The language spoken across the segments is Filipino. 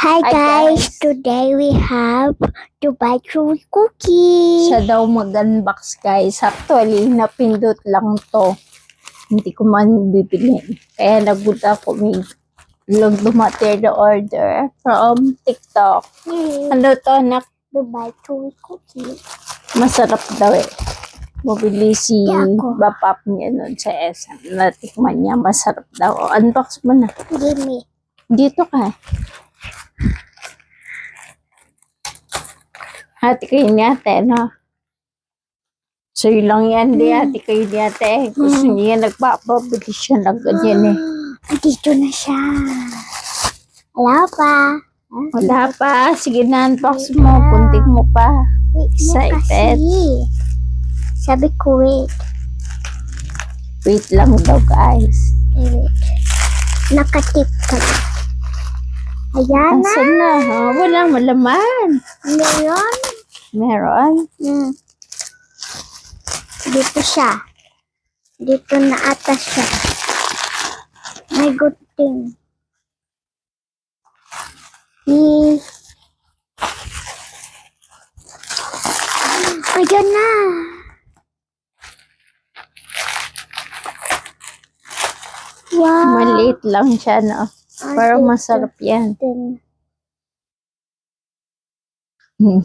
Hi Hi, guys, today we have Dubai Chewy cookie. Siya daw mag-unbox guys. Actually, napindot lang to. Hindi ko man bibili. Kaya nagulat ako may dumating na order from TikTok. Ano to anak? Dubai Chewy cookie. Masarap daw eh. Mabili si Di ako. Bapap niya nun sa SM. Natikman niya. Masarap daw. Unbox mo na. Gimme. Dito ka. Hati kayo ni ate, no? Sa'yo lang yan, di hati kayo ni ate. Gusto niya nagpapabili siya ng ganyan eh. Dito na siya. Wala pa. Wala pa. Sige na, unbox mo. Kunting mo pa. Wait mo Excited. kasi. Sabi ko wait. Wait lang daw, guys. Wait. Nakatip ka. Ayan na. Asan na, ha? Walang malaman. Meron. Meron. Dito siya. Dito na ata siya. My good thing. Ayan na. Wow. Maliit lang siya, no? Pero masarap yan.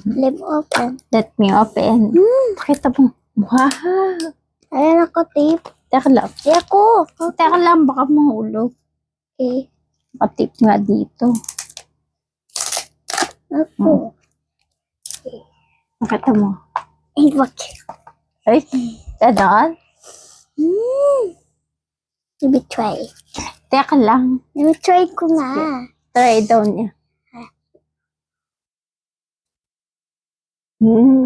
Leave open. Let me open. Pakita mo. Wow. Ayan ako, tape. Teka lang. Di ako. Teka lang, baka mahulog. Okay. Patip nga dito. Ako. Pakita mo. Ay, wag. Ay, ganon? Let me try. Teka lang. Let me try ko nga. Try daw niya.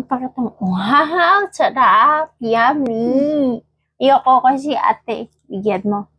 Pakita mo. Wow, sarap. Yummy. Iyoko kasi ate. Bigyan mo.